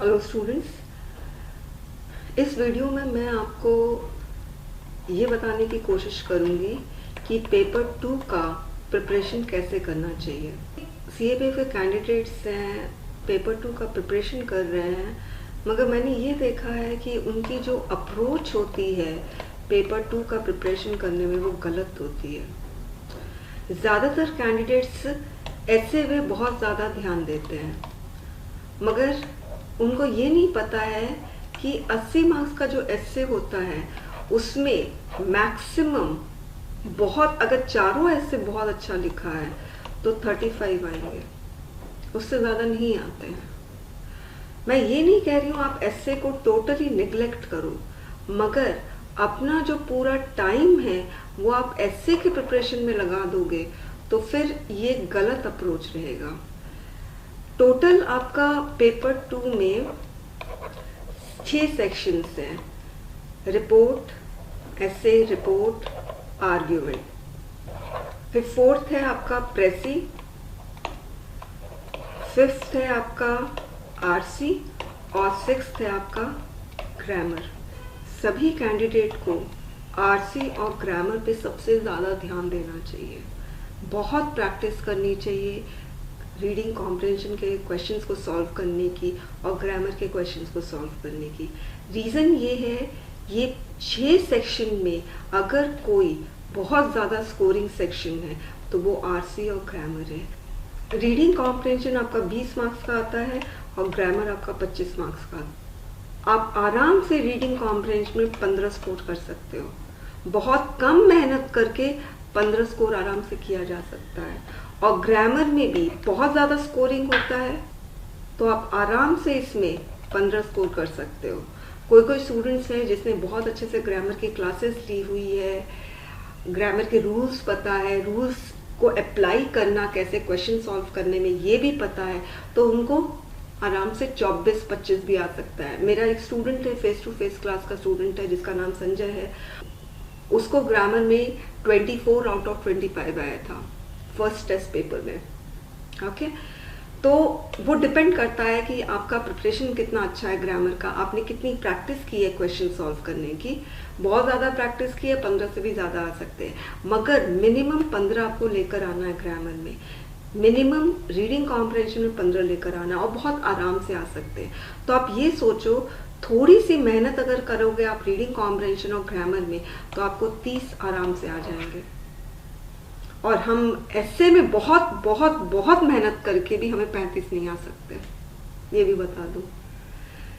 Hello students, इस video में मैं आपको ये बताने की कोशिश करूँगी कि पेपर 2 का प्रिपरेशन कैसे करना चाहिए। सीएपीए के कैंडिडेट्स हैं, पेपर 2 का प्रिपरेशन कर रहे हैं, मगर मैंने ये देखा है कि उनकी जो अप्रोच होती है पेपर 2 का प्रिपरेशन करने में वो गलत होती है। ज़्यादातर कैंडिडेट्स ऐसे वे बहुत ज़्यादा ध्यान देते हैं, मगर उनको ये नहीं पता है कि 80 मार्क्स का जो एस्से होता है उसमें मैक्सिमम बहुत, अगर चारों एस्से बहुत अच्छा लिखा है तो 35 आएंगे, उससे ज़्यादा नहीं आते हैं। मैं ये नहीं कह रही हूँ आप एस्से को टोटली निगलेक्ट करो, मगर अपना जो पूरा टाइम है वो आप एस्से के प्रिपरेशन में लगा दोगे तो फिर ये गलत अप्रोच रहेगा। टोटल आपका पेपर 2 में 6 सेक्शंस हैं, रिपोर्ट, एसे, रिपोर्ट, आर्ग्यूमेंट। फिर 4th है आपका प्रेसी, 5th है आपका आरसी और 6th है आपका ग्रामर। सभी कैंडिडेट को आरसी और ग्रामर पे सबसे ज़्यादा ध्यान देना चाहिए, बहुत प्रैक्टिस करनी चाहिए रीडिंग कॉम्प्रिहेंशन के क्वेश्चंस को सॉल्व करने की और ग्रामर के क्वेश्चंस को सॉल्व करने की। रीज़न ये है, ये 6 सेक्शन में अगर कोई बहुत ज़्यादा स्कोरिंग सेक्शन है तो वो आरसी और ग्रामर है। रीडिंग कॉम्प्रिहेंशन आपका 20 मार्क्स का आता है और ग्रामर आपका 25 मार्क्स का। आप आराम से रीडिंग कॉम्प्रिहेंशन में 15 स्कोर कर सकते हो, बहुत कम मेहनत करके 15 स्कोर आराम से किया जा सकता है। और ग्रामर में भी बहुत ज़्यादा स्कोरिंग होता है तो आप आराम से इसमें 15 स्कोर कर सकते हो। कोई स्टूडेंट्स हैं जिसने बहुत अच्छे से ग्रामर की क्लासेस ली हुई है, ग्रामर के रूल्स पता है, रूल्स को अप्लाई करना कैसे क्वेश्चन सॉल्व करने में ये भी पता है, तो उनको आराम से 24-25 भी आ सकता है। मेरा एक स्टूडेंट है, फेस टू फेस क्लास का स्टूडेंट है जिसका नाम संजय है, उसको ग्रामर में 24 आउट ऑफ 25 आया था फर्स्ट टेस्ट पेपर में। ओके, तो वो डिपेंड करता है कि आपका प्रिपरेशन कितना अच्छा है ग्रामर का, आपने कितनी प्रैक्टिस की है क्वेश्चन सॉल्व करने की। बहुत ज़्यादा प्रैक्टिस की है, 15 से भी ज़्यादा आ सकते हैं, मगर मिनिमम 15 आपको लेकर आना है ग्रामर में, मिनिमम रीडिंग कॉम्प्रिहेंशन में 15 लेकर आना, और बहुत आराम से आ सकते हैं। तो आप ये सोचो, थोड़ी सी मेहनत अगर करोगे आप रीडिंग कॉम्प्रिहेंशन और ग्रामर में तो आपको 30 आराम से आ जाएंगे। और हम एस्से में बहुत बहुत बहुत मेहनत करके भी हमें 35 नहीं आ सकते, ये भी बता दूं।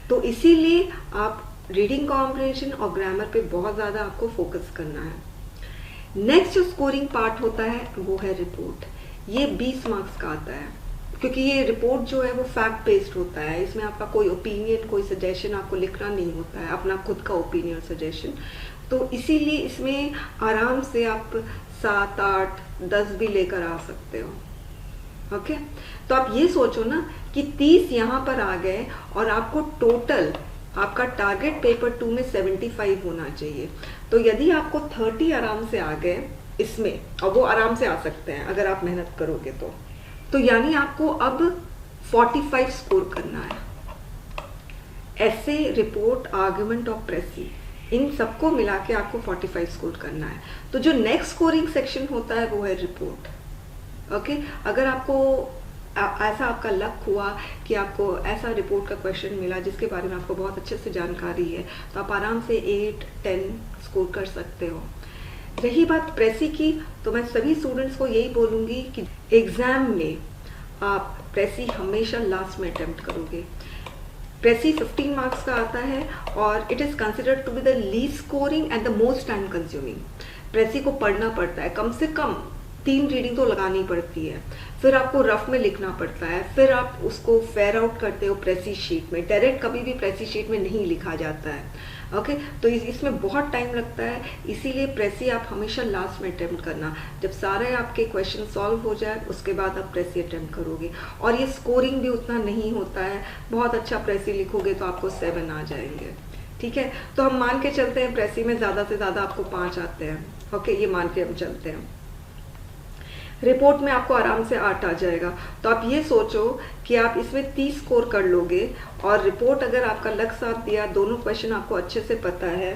तो इसीलिए आप रीडिंग कॉम्प्रिहेंशन और ग्रामर पे बहुत ज़्यादा आपको फोकस करना है। नेक्स्ट जो स्कोरिंग पार्ट होता है वो है रिपोर्ट। ये 20 मार्क्स का आता है, क्योंकि ये रिपोर्ट जो है वो फैक्ट बेस्ड होता है। इसमें आपका कोई ओपिनियन, कोई सजेशन आपको लिखना नहीं होता है, अपना खुद का ओपिनियन, सजेशन। तो इसीलिए इसमें आराम से आप 7, 8, 10 भी लेकर आ सकते हो। ओके, तो आप ये सोचो ना कि 30 यहाँ पर आ गए और आपको टोटल आपका टारगेट पेपर 2 में 75 होना चाहिए। तो यदि आपको 30 आराम से आ गए इसमें, और वो आराम से आ सकते हैं अगर आप मेहनत करोगे तो यानी आपको अब 45 स्कोर करना है। एसे, रिपोर्ट, आर्गुमेंट और प्रेसी, इन सबको मिला के आपको 45 स्कोर करना है। तो जो नेक्स्ट स्कोरिंग सेक्शन होता है वो है रिपोर्ट। ओके, अगर आपको ऐसा आपका लक हुआ कि आपको ऐसा रिपोर्ट का क्वेश्चन मिला जिसके बारे में आपको बहुत अच्छे से जानकारी है, तो आप आराम से 8, 10 स्कोर कर सकते हो। रही बात प्रेसी की, तो मैं सभी स्टूडेंट्स को यही बोलूँगी कि एग्ज़ाम में आप प्रेसी हमेशा लास्ट में अटेम्प्ट करोगे। प्रेसी 15 मार्क्स का आता है और it is considered to be the least scoring and the most time consuming. Precis को पढ़ना पड़ता है, कम से कम 3 रीडिंग तो लगानी पड़ती है, फिर आपको रफ में लिखना पड़ता है, फिर आप उसको फेयर आउट करते हो प्रेसी शीट में। डायरेक्ट कभी भी प्रेसी शीट में नहीं लिखा जाता है। ओके, तो इसमें बहुत टाइम लगता है, इसीलिए प्रेसी आप हमेशा लास्ट में अटेम्प्ट करना। जब सारे आपके क्वेश्चन सॉल्व हो जाए उसके बाद आप प्रेसी अटेम्प्ट करोगे। और ये स्कोरिंग भी उतना नहीं होता है, बहुत अच्छा प्रेसी लिखोगे तो आपको 7 आ जाएंगे। ठीक है, तो हम मान के चलते हैं प्रेसी में ज़्यादा से ज़्यादा आपको 5 आते हैं। ओके, ये मान के हम चलते हैं। रिपोर्ट में आपको आराम से 8 आ जाएगा। तो आप ये सोचो कि आप इसमें 30 स्कोर कर लोगे, और रिपोर्ट अगर आपका लक साथ दिया, दोनों क्वेश्चन आपको अच्छे से पता है,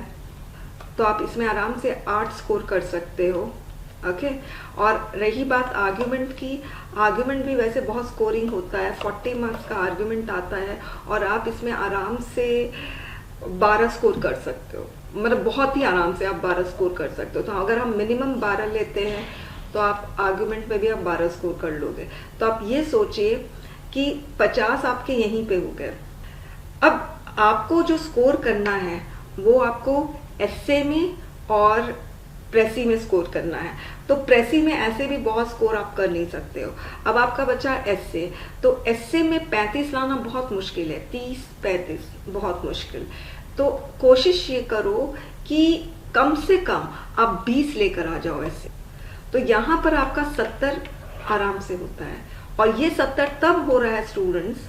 तो आप इसमें आराम से 8 स्कोर कर सकते हो। ओके। और रही बात आर्ग्यूमेंट की, आर्ग्यूमेंट भी वैसे बहुत स्कोरिंग होता है, 40 मार्क्स का आर्ग्यूमेंट आता है, और आप इसमें आराम से 12 स्कोर कर सकते हो, मतलब बहुत ही आराम से आप 12 स्कोर कर सकते हो। तो अगर हम मिनिमम 12 लेते हैं तो आप आर्ग्यूमेंट में भी आप 12 स्कोर कर लोगे। तो आप ये सोचिए कि 50 आपके यहीं पे हो गए। अब आपको जो स्कोर करना है वो आपको एस्से में और प्रेसी में स्कोर करना है। तो प्रेसी में ऐसे भी बहुत स्कोर आप कर नहीं सकते हो। अब आपका बचा एस्से, तो एस्से में 35 लाना बहुत मुश्किल है, 30-35 बहुत मुश्किल। तो कोशिश ये करो कि कम से कम आप 20 लेकर आ जाओ एस्से। तो यहाँ पर आपका 70 आराम से होता है, और ये 70 तब हो रहा है स्टूडेंट्स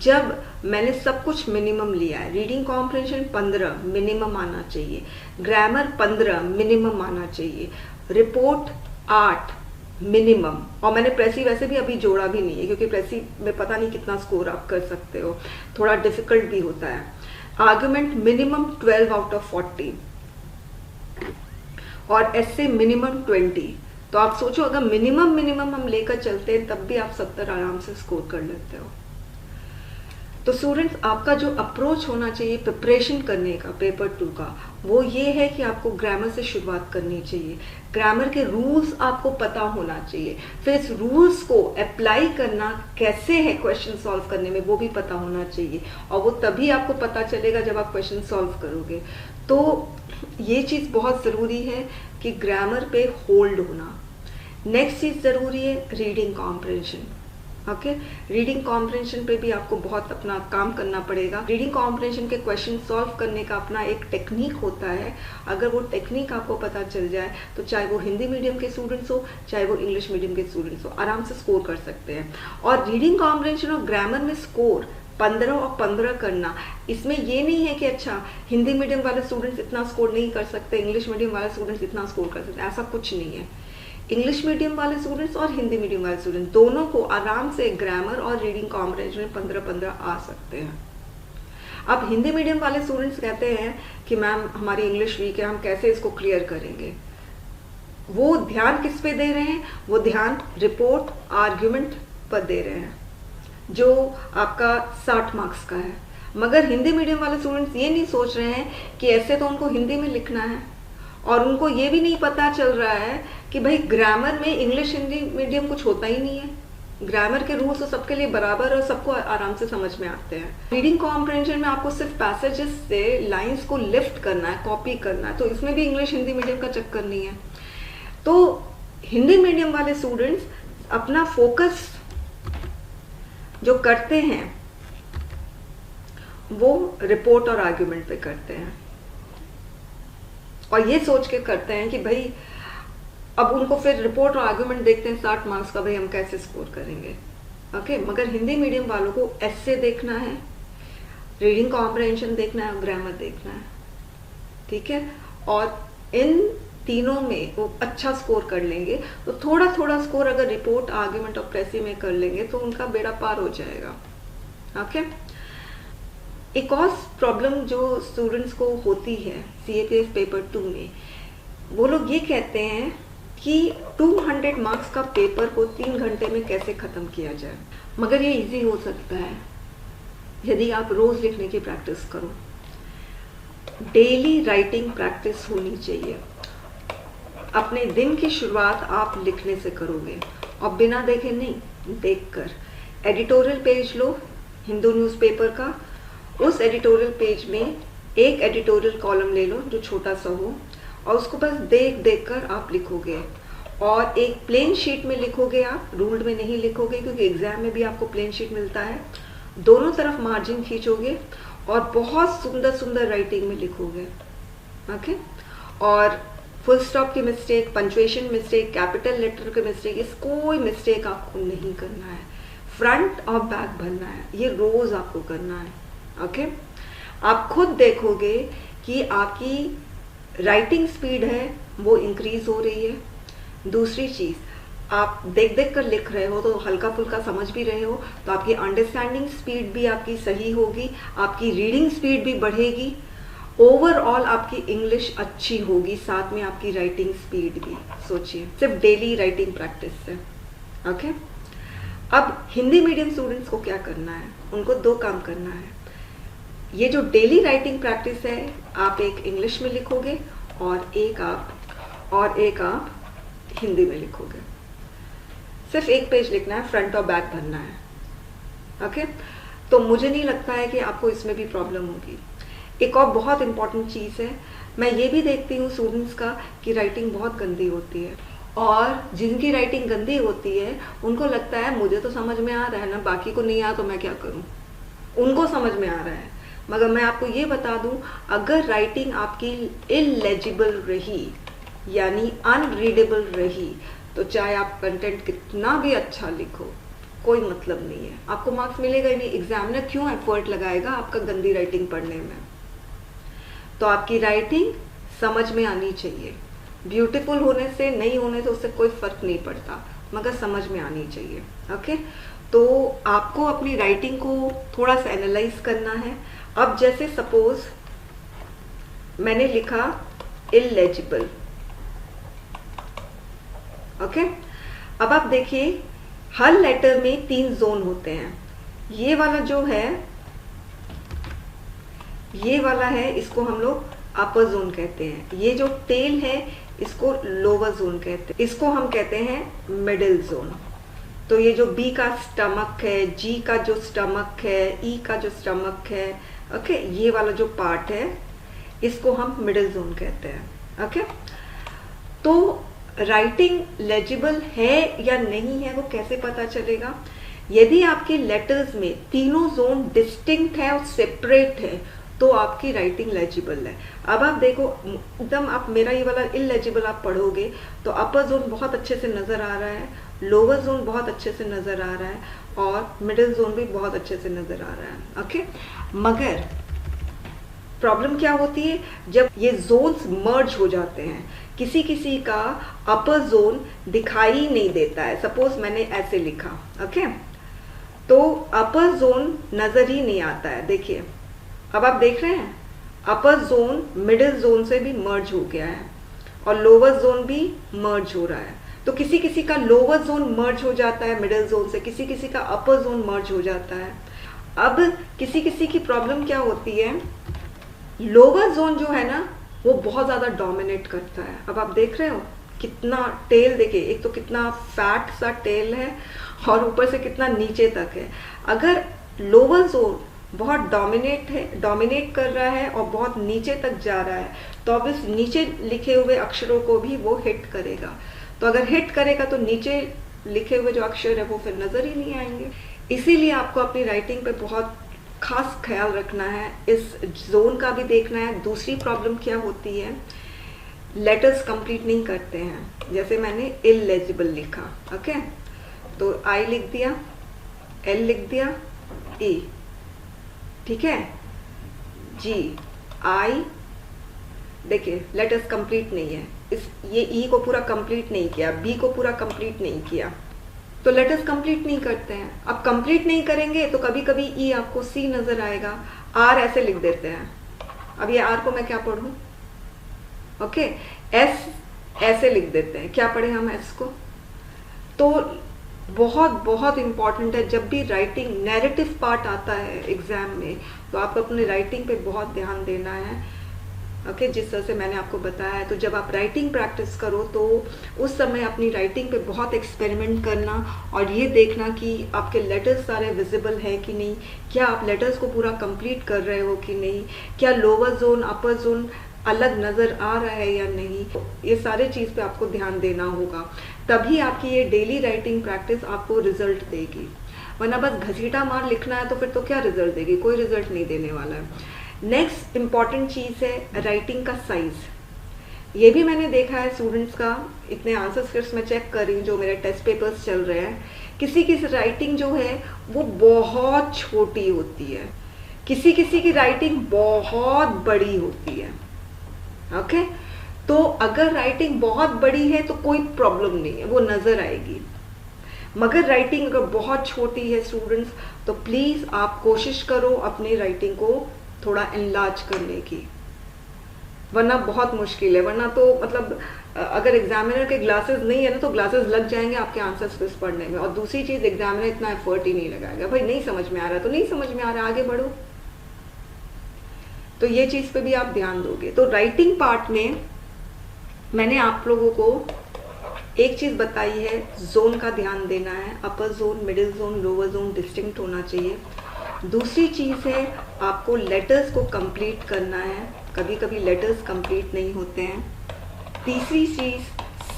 जब मैंने सब कुछ मिनिमम लिया है। रीडिंग कॉम्प्रिहेंशन 15 मिनिमम आना चाहिए, ग्रामर 15 मिनिमम आना चाहिए, रिपोर्ट 8 मिनिमम, और मैंने प्रेसी वैसे भी अभी जोड़ा भी नहीं है क्योंकि प्रेसी में पता नहीं कितना स्कोर आप कर सकते हो, थोड़ा डिफिकल्ट भी होता है। आर्गुमेंट मिनिमम 12 आउट ऑफ 40, और एस्से मिनिमम 20। तो आप सोचो अगर मिनिमम हम लेकर चलते हैं तब भी आप 70 आराम से स्कोर कर लेते हो। तो स्टूडेंट्स, आपका जो अप्रोच होना चाहिए प्रिपरेशन करने का पेपर 2 का, वो ये है कि आपको ग्रामर से शुरुआत करनी चाहिए। ग्रामर के रूल्स आपको पता होना चाहिए, फिर इस रूल्स को अप्लाई करना कैसे है क्वेश्चन सॉल्व करने में वो भी पता होना चाहिए, और वो तभी आपको पता चलेगा जब आप क्वेश्चन सॉल्व करोगे। तो ये चीज़ बहुत ज़रूरी है कि ग्रामर पे होल्ड होना। नेक्स्ट चीज़ ज़रूरी है reading comprehension. Okay, reading comprehension पे भी आपको बहुत अपना काम करना पड़ेगा। रीडिंग कॉम्प्रिहेंशन के क्वेश्चन सॉल्व करने का अपना एक टेक्निक होता है। अगर वो टेक्निक आपको पता चल जाए तो चाहे वो हिंदी मीडियम के स्टूडेंट्स हो चाहे वो इंग्लिश मीडियम के स्टूडेंट्स हो, आराम से स्कोर कर सकते हैं। और रीडिंग कॉम्प्रिहेंशन और ग्रामर में स्कोर 15 और 15 करना, इसमें ये नहीं है कि अच्छा हिंदी मीडियम वाले स्टूडेंट्स इतना स्कोर नहीं कर सकते, इंग्लिश मीडियम वाले स्टूडेंट्स इतना स्कोर कर सकते, ऐसा कुछ नहीं है। इंग्लिश मीडियम वाले स्टूडेंट्स और हिंदी मीडियम वाले स्टूडेंट्स दोनों को आराम से ग्रामर और रीडिंग कॉम्प्रिहेंशन में 15-15 आ सकते हैं। अब हिंदी मीडियम वाले स्टूडेंट्स कहते हैं कि मैम हमारी इंग्लिश वीक है, हम कैसे इसको क्लियर करेंगे। वो ध्यान किस पे दे रहे हैं? वो ध्यान रिपोर्ट आर्ग्यूमेंट पर दे रहे हैं जो आपका 60 मार्क्स का है। मगर हिंदी मीडियम वाले स्टूडेंट्स ये नहीं सोच रहे हैं कि ऐसे तो उनको हिंदी में लिखना है, और उनको ये भी नहीं पता चल रहा है कि भाई ग्रामर में इंग्लिश हिंदी मीडियम कुछ होता ही नहीं है। ग्रामर के रूल्स तो सबके लिए बराबर और सबको आराम से समझ में आते हैं। रीडिंग कॉम्प्रिहेंशन में आपको सिर्फ पैसेजेस से लाइंस को लिफ्ट करना है, कॉपी करना है, तो इसमें भी इंग्लिश हिंदी मीडियम का चक्कर नहीं है। तो हिंदी मीडियम वाले स्टूडेंट्स अपना फोकस जो करते हैं वो रिपोर्ट और आर्ग्यूमेंट पे करते हैं, और ये सोच के करते हैं कि भाई अब उनको फिर रिपोर्ट और आर्ग्यूमेंट देखते हैं 60 मार्क्स का, भाई हम कैसे स्कोर करेंगे। ओके, मगर हिंदी मीडियम वालों को एस्से देखना है, रीडिंग कॉम्प्रिहेंशन देखना है और ग्रामर देखना है, ठीक है। और इन तीनों में वो अच्छा स्कोर कर लेंगे, तो थोड़ा थोड़ा स्कोर अगर रिपोर्ट आर्ग्यूमेंट और प्रेसी में कर लेंगे तो उनका बेड़ा पार हो जाएगा। ओके, एक और प्रॉब्लम जो स्टूडेंट्स को होती है CAPF पेपर 2 में, वो लोग ये कहते हैं कि 200 मार्क्स का पेपर को 3 घंटे में कैसे ख़त्म किया जाए। मगर ये इजी हो सकता है यदि आप रोज़ लिखने की प्रैक्टिस करो। डेली राइटिंग प्रैक्टिस होनी चाहिए। अपने दिन की शुरुआत आप लिखने से करोगे, और बिना देखे नहीं, देखकर। एडिटोरियल पेज लो हिंदू न्यूज़पेपर का, उस एडिटोरियल पेज में एक एडिटोरियल कॉलम ले लो जो छोटा सा हो, और उसको बस देख कर आप लिखोगे। और एक प्लेन शीट में लिखोगे, आप रूल्ड में नहीं लिखोगे क्योंकि एग्जाम में भी आपको प्लेन शीट मिलता है। दोनों तरफ मार्जिन खींचोगे और बहुत सुंदर सुंदर राइटिंग में लिखोगे। ओके, और फुल स्टॉप की mistake, punctuation mistake, capital letter के मिस्टेक, इस कोई मिस्टेक आपको नहीं करना है। फ्रंट और बैक भरना है, ये रोज आपको करना है। ओके, आप खुद देखोगे कि आपकी राइटिंग स्पीड है वो इंक्रीज हो रही है। दूसरी चीज़, आप देख देख कर लिख रहे हो तो हल्का फुल्का समझ भी रहे हो, तो आपकी अंडरस्टैंडिंग स्पीड भी आपकी सही होगी, आपकी रीडिंग स्पीड भी बढ़ेगी, ओवरऑल आपकी इंग्लिश अच्छी होगी, साथ में आपकी राइटिंग स्पीड भी। सोचिए, सिर्फ डेली राइटिंग प्रैक्टिस से। ओके, अब हिंदी मीडियम स्टूडेंट्स को क्या करना है, उनको 2 काम करना है। ये जो डेली राइटिंग प्रैक्टिस है, आप एक इंग्लिश में लिखोगे और एक आप हिंदी में लिखोगे। सिर्फ 1 पेज लिखना है, फ्रंट और बैक भरना है। ओके, तो मुझे नहीं लगता है कि आपको इसमें भी प्रॉब्लम होगी। एक और बहुत इंपॉर्टेंट चीज़ है, मैं ये भी देखती हूँ स्टूडेंट्स का कि राइटिंग बहुत गंदी होती है, और जिनकी राइटिंग गंदी होती है उनको लगता है मुझे तो समझ में आ रहा है ना, बाकी को नहीं आ तो मैं क्या करूँ। उनको समझ में आ रहा है, मगर मैं आपको ये बता दूं, अगर राइटिंग आपकी इलेजिबल रही यानी अनरीडेबल रही, तो चाहे आप कंटेंट कितना भी अच्छा लिखो कोई मतलब नहीं है, आपको मार्क्स मिलेगा ही नहीं। एग्जामिनर क्यों एफर्ट लगाएगा आपका गंदी राइटिंग पढ़ने में। तो आपकी राइटिंग समझ में आनी चाहिए। ब्यूटीफुल होने से नहीं होने से उससे कोई फर्क नहीं पड़ता, मगर समझ में आनी चाहिए। ओके, तो आपको अपनी राइटिंग को थोड़ा सा एनालाइज करना है। अब जैसे सपोज मैंने लिखा इलेजिबल, ओके, अब आप देखिए हर लेटर में 3 जोन होते हैं। ये वाला जो है, ये वाला है, इसको हम लोग अपर जोन कहते हैं। ये जो टेल है इसको लोअर जोन कहते हैं, इसको हम कहते हैं मिडिल जोन। तो ये जो बी का स्टमक है, जी का जो स्टमक है, ई का जो स्टमक है, ओके, ये वाला जो पार्ट है इसको हम मिडिल जोन कहते हैं। ओके, तो राइटिंग लेजिबल है या नहीं है वो कैसे पता चलेगा? यदि आपके लेटर्स में तीनों जोन डिस्टिंक्ट है और सेपरेट है तो आपकी राइटिंग लेजिबल है। अब आप देखो एकदम, आप मेरा ये वाला इलेजिबल आप पढ़ोगे तो अपर जोन बहुत अच्छे से नजर आ रहा है, लोअर जोन बहुत अच्छे से नजर आ रहा है, और मिडिल जोन भी बहुत अच्छे से नजर आ रहा है। ओके, मगर प्रॉब्लम क्या होती है जब ये जोन्स मर्ज हो जाते हैं। किसी किसी का अपर जोन दिखाई नहीं देता है। सपोज मैंने ऐसे लिखा, ओके, तो अपर जोन नजर ही नहीं आता है। देखिए, अब आप देख रहे हैं अपर जोन मिडिल जोन से भी मर्ज हो गया है और लोअर जोन भी मर्ज हो रहा है। तो किसी किसी का लोअर जोन मर्ज हो जाता है मिडिल जोन से, किसी किसी का अपर जोन मर्ज हो जाता है। अब किसी किसी की प्रॉब्लम क्या होती है, लोअर जोन जो है ना वो बहुत ज्यादा डोमिनेट करता है। अब आप देख रहे हो कितना टेल, देखिए एक तो कितना फैट सा टेल है और ऊपर से कितना नीचे तक है। अगर लोअर जोन बहुत डोमिनेट कर रहा है और बहुत नीचे तक जा रहा है तो अब इस नीचे लिखे हुए अक्षरों को भी वो हिट करेगा। तो अगर हिट करेगा तो नीचे लिखे हुए जो अक्षर है वो फिर नजर ही नहीं आएंगे। इसीलिए आपको अपनी राइटिंग पे बहुत खास ख्याल रखना है, इस जोन का भी देखना है। दूसरी प्रॉब्लम क्या होती है, लेटर्स कंप्लीट नहीं करते हैं। जैसे मैंने इलेजिबल लिखा, ओके, तो आई लिख दिया, एल लिख दिया, ई, ठीक है, जी, आई, देखिए लेटर्स कंप्लीट नहीं है, इस ये ई को पूरा कंप्लीट नहीं किया, बी को पूरा कंप्लीट नहीं किया, तो लेटर्स कंप्लीट नहीं करते हैं। अब कंप्लीट नहीं करेंगे तो कभी कभी ई आपको सी नजर आएगा, आर ऐसे लिख देते हैं। अब ये आर को मैं क्या पढ़ूं, ओके, एस ऐसे लिख देते हैं, क्या पढ़े हम एस को। तो बहुत बहुत इंपॉर्टेंट है, जब भी राइटिंग नैरेटिव पार्ट आता है एग्जाम में तो आपको अपने राइटिंग पे बहुत ध्यान देना है। ओके, जिस तरह से मैंने आपको बताया है, तो जब आप राइटिंग प्रैक्टिस करो तो उस समय अपनी राइटिंग पे बहुत एक्सपेरिमेंट करना और ये देखना कि आपके लेटर्स सारे विजिबल है कि नहीं, क्या आप लेटर्स को पूरा कंप्लीट कर रहे हो कि नहीं, क्या लोअर जोन अपर जोन अलग नज़र आ रहा है या नहीं। ये सारे चीज़ पे आपको ध्यान देना होगा, तभी आपकी ये डेली राइटिंग प्रैक्टिस आपको रिजल्ट देगी। वरना बस घसीटा मार लिखना है तो फिर तो क्या रिजल्ट देगी, कोई रिजल्ट नहीं देने वाला है। नेक्स्ट इम्पॉर्टेंट चीज़ है राइटिंग का साइज़। ये भी मैंने देखा है स्टूडेंट्स का, इतने आंसर स्क्रिप्ट्स में चेक कर रही हूँ जो मेरे टेस्ट पेपर्स चल रहे हैं, किसी की राइटिंग जो है वो बहुत छोटी होती है, किसी किसी की राइटिंग बहुत बड़ी होती है। ओके, तो अगर राइटिंग बहुत बड़ी है तो कोई प्रॉब्लम नहीं है, वो नज़र आएगी। मगर राइटिंग अगर बहुत छोटी है स्टूडेंट्स, तो प्लीज़ आप कोशिश करो अपनी राइटिंग को थोड़ा एनलार्ज करने की, वरना बहुत मुश्किल है। वरना तो मतलब अगर एग्जामिनर के ग्लासेस नहीं है ना, तो ग्लासेस लग जाएंगे आपके आंसर्स क्विज पढ़ने में। और दूसरी चीज़, एग्जामिनर इतना एफर्ट ही नहीं लगाएगा। भाई नहीं समझ में आ रहा तो नहीं समझ में आ रहा, आगे बढ़ो। तो ये चीज़ पे भी आप ध्यान दोगे। तो राइटिंग पार्ट में मैंने आप लोगों को एक चीज़ बताई है, जोन का ध्यान देना है। अपर zone, middle zone, lower zone distinct होना चाहिए। दूसरी चीज़ है, आपको लेटर्स को कंप्लीट करना है। कभी कभी लेटर्स कंप्लीट नहीं होते हैं। तीसरी चीज़,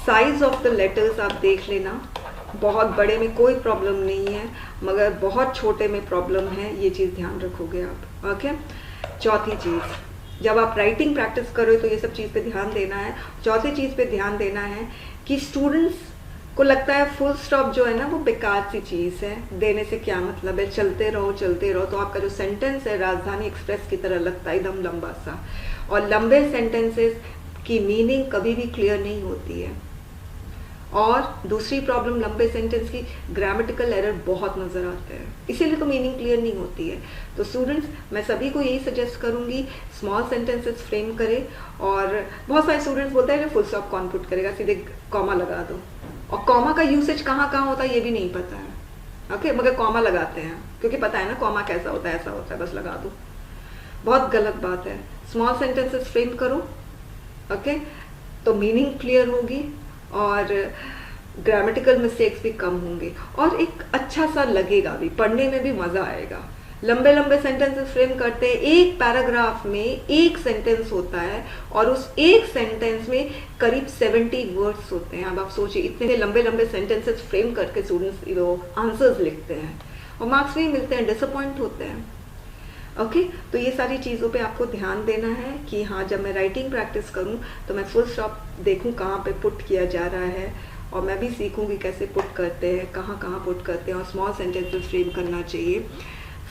साइज ऑफ द लेटर्स आप देख लेना। बहुत बड़े में कोई प्रॉब्लम नहीं है, मगर बहुत छोटे में प्रॉब्लम है, ये चीज़ ध्यान रखोगे आप। ओके। चौथी चीज़, जब आप राइटिंग प्रैक्टिस करो तो ये सब चीज़ पे ध्यान देना है। चौथी चीज़ पे ध्यान देना है कि स्टूडेंट्स को लगता है फुल स्टॉप जो है ना वो बेकार सी चीज़ है, देने से क्या मतलब है, चलते रहो चलते रहो। तो आपका जो सेंटेंस है राजधानी एक्सप्रेस की तरह लगता है, एकदम लंबा सा। और लंबे सेंटेंसेस की मीनिंग कभी भी क्लियर नहीं होती है। और दूसरी प्रॉब्लम लंबे सेंटेंस की, ग्रामेटिकल एरर बहुत नज़र आते हैं, इसीलिए तो मीनिंग क्लियर नहीं होती है। तो स्टूडेंट्स, मैं सभी को यही सजेस्ट करूंगी, स्मॉल सेंटेंसेस फ्रेम करें। और बहुत सारे स्टूडेंट्स बोलते हैं फुल स्टॉप कौन पुट करेगा, सीधे कॉमा लगा दो। और कॉमा का यूसेज कहाँ कहाँ होता है ये भी नहीं पता है। ओके, मगर कॉमा लगाते हैं क्योंकि पता है ना कॉमा कैसा होता है, ऐसा होता है, बस लगा दो। बहुत गलत बात है। स्मॉल सेंटेंसेस फ्रेम करो। ओके, तो मीनिंग क्लियर होगी और ग्रामेटिकल मिस्टेक्स भी कम होंगे और एक अच्छा सा लगेगा भी, पढ़ने में भी मज़ा आएगा। लंबे लंबे सेंटेंसेस फ्रेम करते हैं, एक पैराग्राफ में एक सेंटेंस होता है और उस एक सेंटेंस में करीब 70 वर्ड्स होते हैं। अब आप सोचिए, इतने लंबे लंबे सेंटेंसेस फ्रेम करके स्टूडेंट्स आंसर्स लिखते हैं और मार्क्स नहीं मिलते हैं, डिसअपॉइंट होते हैं। ओके, तो ये सारी चीज़ों पे आपको ध्यान देना है कि हाँ, जब मैं राइटिंग प्रैक्टिस करूँ तो मैं फुल स्टॉप देखूँ कहाँ पे पुट किया जा रहा है, और मैं भी सीखूँगी कैसे पुट करते हैं, कहाँ कहाँ पुट करते हैं, और स्मॉल सेंटेंसेस फ्रेम करना चाहिए।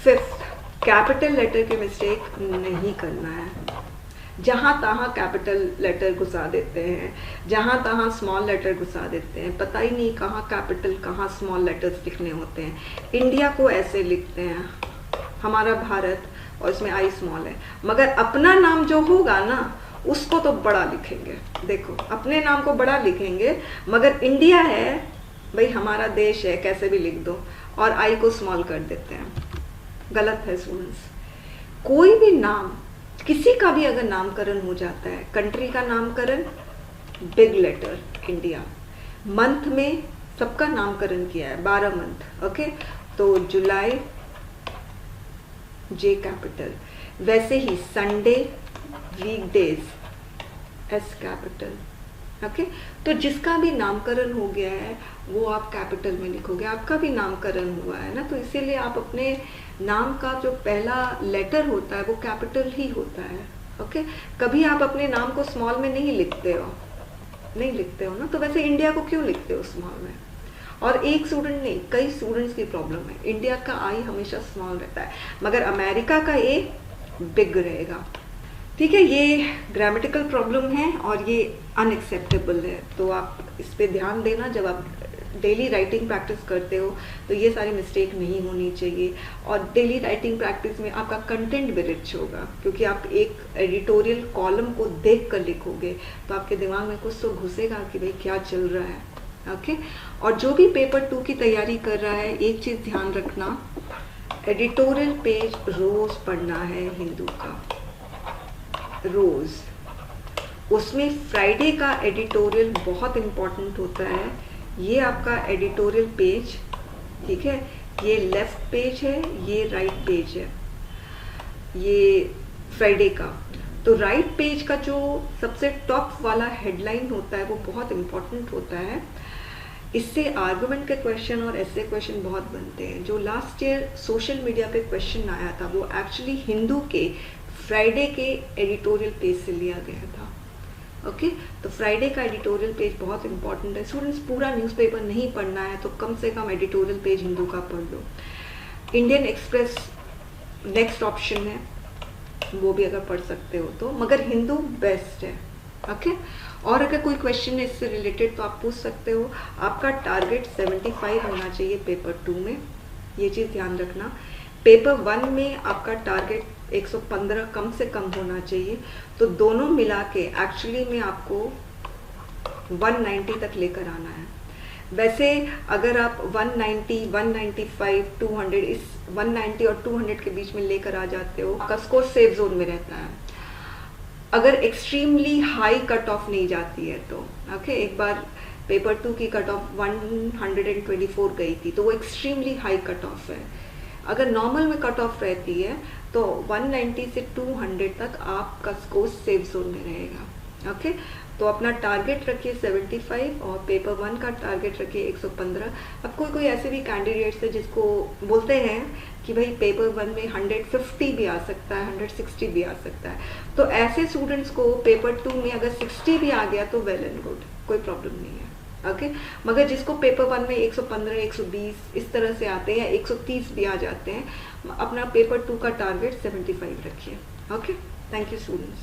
फिफ्थ, कैपिटल लेटर की मिस्टेक नहीं करना है। जहाँ तहाँ कैपिटल लेटर घुसा देते हैं, जहाँ तहाँ स्मॉल लेटर घुसा देते हैं, पता ही नहीं कहाँ कैपिटल कहाँ स्मॉल लेटर्स लिखने होते हैं। इंडिया को ऐसे लिखते हैं, हमारा भारत, और इसमें आई स्मॉल है। मगर अपना नाम जो होगा ना उसको तो बड़ा लिखेंगे। देखो, अपने नाम को बड़ा लिखेंगे, मगर इंडिया है भाई, हमारा देश है, कैसे भी लिख दो, और आई को स्मॉल कर देते हैं। गलत है स्टूडेंट्स। कोई भी नाम, किसी का भी अगर नामकरण हो जाता है, कंट्री का नामकरण बिग लेटर इंडिया, मंथ में सबका नामकरण किया है, 12 मंथ। ओके, तो जुलाई जे कैपिटल, वैसे ही Sunday, weekdays S capital. Okay, तो जिसका भी नामकरण हो गया है वो आप कैपिटल में लिखोगे। आपका भी नामकरण हुआ है ना, तो इसीलिए आप अपने नाम का जो पहला लेटर होता है वो कैपिटल ही होता है। ओके, कभी आप अपने नाम को स्मॉल में नहीं लिखते हो, नहीं लिखते हो ना, तो वैसे इंडिया को क्यों लिखते हो स्मॉल में? और एक स्टूडेंट नहीं, कई स्टूडेंट्स की प्रॉब्लम है, इंडिया का आई हमेशा स्मॉल रहता है मगर अमेरिका का ए बिग रहेगा। ठीक है, ये ग्रामेटिकल प्रॉब्लम है और ये अनएक्सेप्टेबल है। तो आप इस पे ध्यान देना, जब आप डेली राइटिंग प्रैक्टिस करते हो तो ये सारी मिस्टेक नहीं होनी चाहिए। और डेली राइटिंग प्रैक्टिस में आपका कंटेंट भी रिच होगा, क्योंकि आप एक एडिटोरियल कॉलम को देख कर लिखोगे तो आपके दिमाग में कुछ तो घुसेगा कि भाई क्या चल रहा है। ओके, और जो भी पेपर 2 की तैयारी कर रहा है, एक चीज़ ध्यान रखना, एडिटोरियल पेज रोज पढ़ना है हिंदू का, रोज। उसमें फ्राइडे का एडिटोरियल बहुत इम्पॉर्टेंट होता है। ये आपका एडिटोरियल पेज, ठीक है, ये लेफ्ट पेज है, ये राइट पेज है, ये फ्राइडे का। तो राइट पेज का जो सबसे टॉप वाला हेडलाइन होता है वो बहुत इम्पॉर्टेंट होता है। इससे आर्गुमेंट के क्वेश्चन और ऐसे क्वेश्चन बहुत बनते हैं। जो लास्ट ईयर सोशल मीडिया पे क्वेश्चन आया था वो एक्चुअली हिंदू के फ्राइडे के एडिटोरियल पेज से लिया गया था। ओके, तो फ्राइडे का एडिटोरियल पेज बहुत इंपॉर्टेंट है। स्टूडेंट्स, पूरा न्यूज़पेपर नहीं पढ़ना है तो कम से कम एडिटोरियल पेज हिंदू का पढ़ लो। इंडियन एक्सप्रेस नेक्स्ट ऑप्शन है, वो भी अगर पढ़ सकते हो तो, मगर हिंदू बेस्ट है। ओके, और अगर कोई क्वेश्चन है इससे रिलेटेड तो आप पूछ सकते हो। आपका टारगेट 75 होना चाहिए पेपर 2 में, ये चीज़ ध्यान रखना। पेपर 1 में आपका टारगेट 115 कम से कम होना चाहिए। तो दोनों मिला के एक्चुअली में आपको 190 तक लेकर आना है। वैसे अगर आप 190, 195, 200 इस 190 और 200 के बीच में लेकर आ जाते हो, आपका स्कोर सेफ जोन में रहता है। अगर एक्सट्रीमली हाई कट ऑफ नहीं जाती है तो ओके, एक बार पेपर 2 की कट ऑफ 124 गई थी, तो वो एक्सट्रीमली हाई कट ऑफ है। अगर नॉर्मल में कट ऑफ रहती है तो 190 से 200 तक आपका स्कोर सेफ जोन में रहेगा। ओके, तो अपना टारगेट रखिए 75 और पेपर 1 का टारगेट रखिए 115। अब कोई ऐसे भी कैंडिडेट्स है जिसको बोलते हैं कि भाई पेपर 1 में 150 भी आ सकता है, 160 भी आ सकता है, तो ऐसे स्टूडेंट्स को पेपर 2 में अगर 60 भी आ गया तो वेल एंड गुड, कोई प्रॉब्लम नहीं है। ओके, मगर जिसको पेपर 1 में 115, 120 इस तरह से आते हैं या 130 भी आ जाते हैं, अपना पेपर 2 का टारगेट 75 रखिए। Okay, thank you students.